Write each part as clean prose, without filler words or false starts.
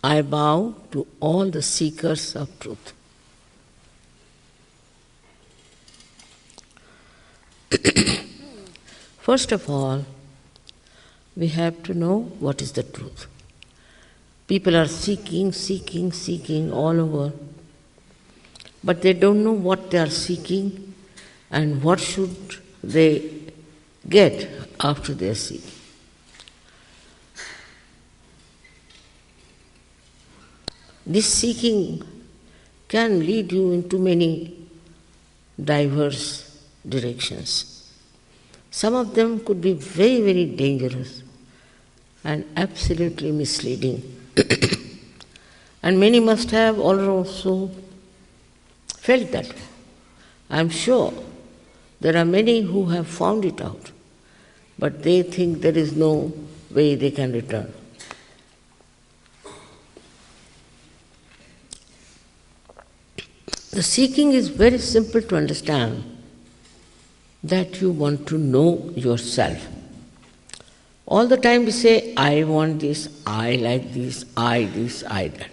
I bow to all the seekers of truth. First of all, we have to know what is the truth. People are seeking all over, but they don't know what they are seeking and what should they get after they are seeking. This seeking can lead you into many diverse directions. Some of them could be very, very dangerous and absolutely misleading. And many must have also felt that way. I am sure there are many who have found it out, but they think there is no way they can return. The seeking is very simple to understand, that you want to know yourself. All the time we say, I want this, I like this, I that.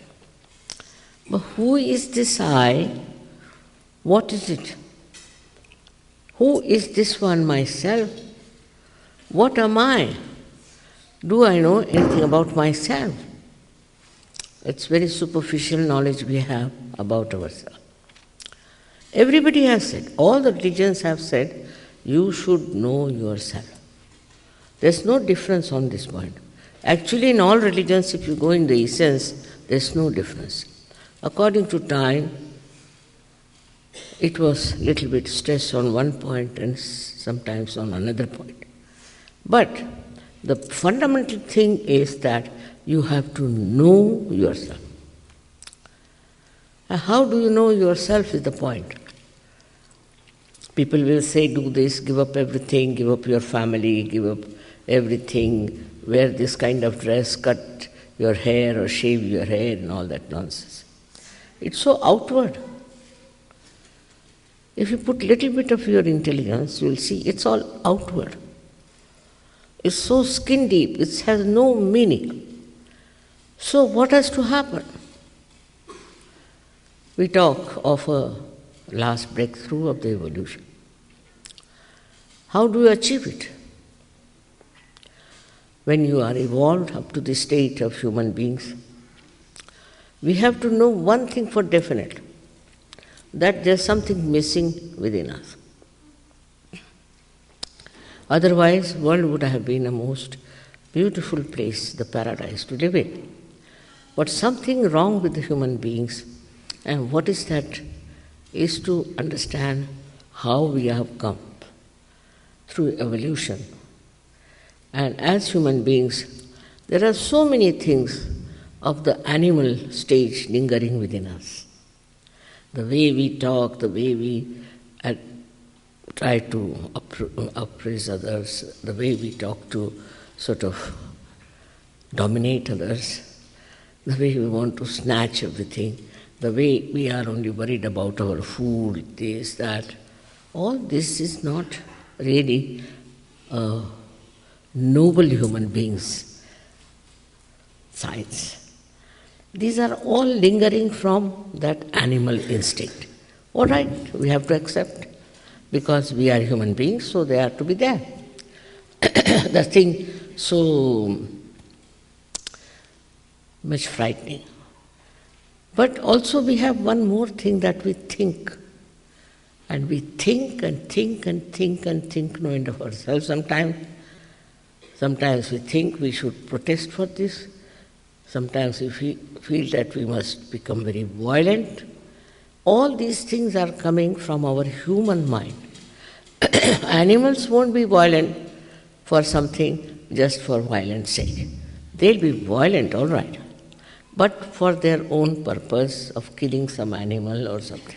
But who is this I? What is it? Who is this one myself? What am I? Do I know anything about myself? It's very superficial knowledge we have about ourselves. Everybody has said, all the religions have said, you should know yourself. There's no difference on this point. Actually, in all religions, if you go in the essence, there's no difference. According to time, it was a little bit stressed on one point and sometimes on another point. But the fundamental thing is that you have to know yourself. And how do you know yourself is the point. People will say, do this, give up everything, give up your family, give up everything, wear this kind of dress, cut your hair or shave your hair and all that nonsense. It's so outward. If you put little bit of your intelligence, you will see it's all outward. It's so skin deep, it has no meaning. So what has to happen? We talk of a last breakthrough of the evolution. How do you achieve it? When you are evolved up to the state of human beings, we have to know one thing for definite, that there's something missing within us. Otherwise, the world would have been a most beautiful place, the paradise to live in. But something wrong with the human beings, and what is that? Is to understand how we have come through evolution. And as human beings, there are so many things of the animal stage lingering within us. The way we talk, the way we try to appraise others, the way we talk to sort of dominate others, the way we want to snatch everything, the way we are only worried about our food, this, that, all this is not really noble human beings' sides. These are all lingering from that animal instinct. All right, we have to accept, because we are human beings, so they are to be there. The thing so much frightening. But also we have one more thing, that we think. And we think and think and think and think, no end of ourselves sometimes. Sometimes we think we should protest for this. Sometimes we feel that we must become very violent. All these things are coming from our human mind. Animals won't be violent for something just for violence sake. They'll be violent, all right, but for their own purpose of killing some animal or something.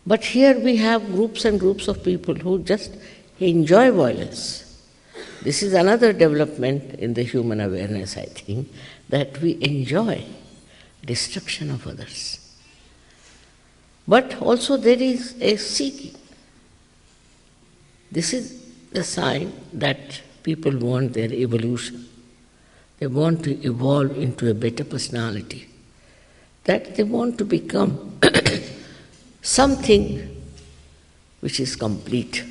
But here we have groups and groups of people who just enjoy violence. This is another development in the human awareness, I think, that we enjoy destruction of others. But also there is a seeking. This is the sign that people want their evolution. they want to evolve into a better personality, that they want to become something which is complete.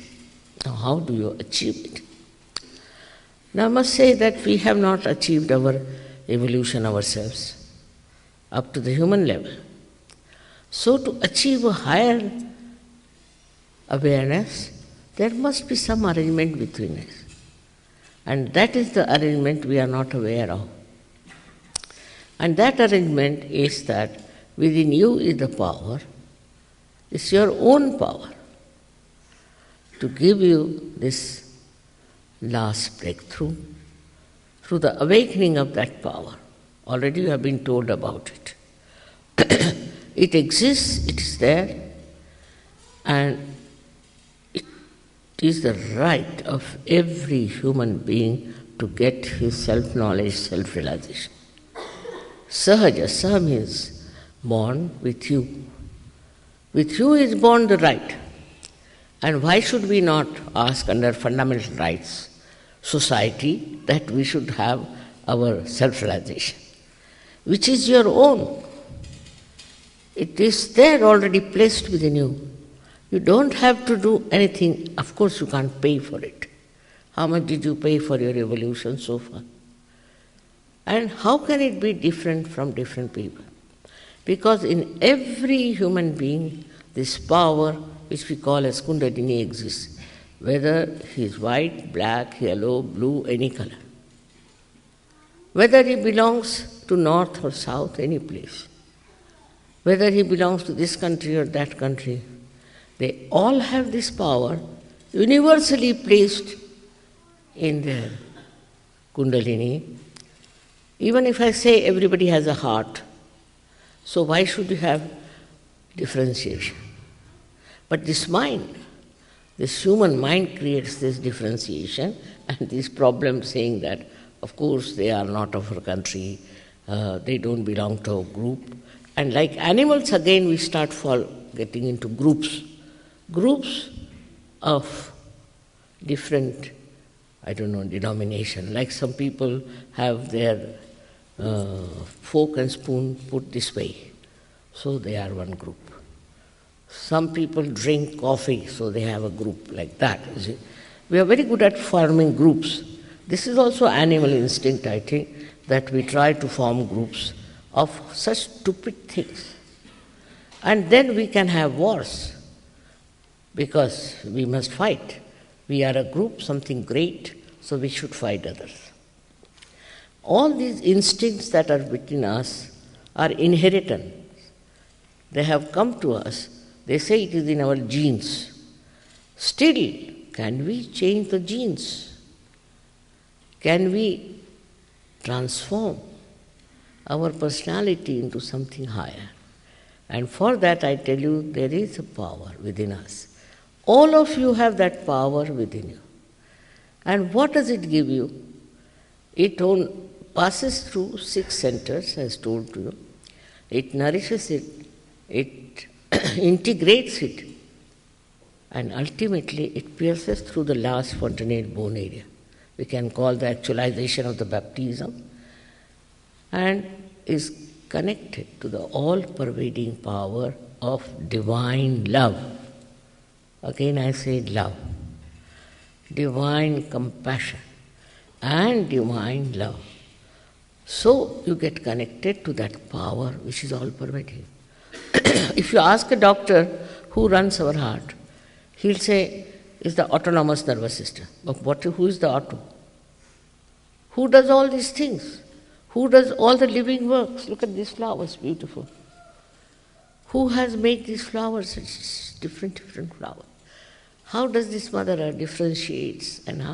Now, how do you achieve it? Now, I must say that we have not achieved our evolution ourselves up to the human level. So, to achieve a higher awareness, there must be some arrangement between us. And that is the arrangement we are not aware of. And that arrangement is that within you is the power, it's your own power to give you this last breakthrough through the awakening of that power. Already you have been told about it. It exists, it is there, and it is the right of every human being to get his self-knowledge, self-realization. Sahaja, Sah means born with you. With you is born the right. And why should we not ask under fundamental rights society that we should have our self-realization, which is your own? It is there already placed within you. You don't have to do anything. Of course, you can't pay for it. How much did you pay for your evolution so far? And how can it be different from different people? Because in every human being, this power, which we call as Kundalini, exists, whether he is white, black, yellow, blue, any color. Whether he belongs to north or south, any place. Whether he belongs to this country or that country, they all have this power universally placed in their Kundalini. Even if I say everybody has a heart, so why should you have differentiation? But this mind, this human mind creates this differentiation and this problem saying that, of course, they are not of our country, they don't belong to a group. And like animals, again, we start getting into groups of different, denomination. Like some people have their fork and spoon put this way, so they are one group. Some people drink coffee, so they have a group like that. You see? We are very good at forming groups. This is also animal instinct, I think, that we try to form groups of such stupid things. And then we can have wars, because we must fight. We are a group, something great, so we should fight others. All these instincts that are within us are inheritance. They have come to us. They say it is in our genes. Still, can we change the genes? Can we transform our personality into something higher? And for that, I tell you, there is a power within us. All of you have that power within you. And what does it give you? It passes through 6 centers, as told to you. It nourishes it, it integrates it, and ultimately it pierces through the last fontanelle bone area. We can call the actualization of the baptism, and is connected to the all-pervading power of divine love. Again I say love. Divine compassion and divine love. So you get connected to that power which is all-pervading. If you ask a doctor who runs our heart, he'll say, it's the autonomous nervous system. But who is the auto? Who does all these things? Who does all the living works? Look at these flowers, beautiful. Who has made these flowers? It's different flowers. How does this mother differentiates, and how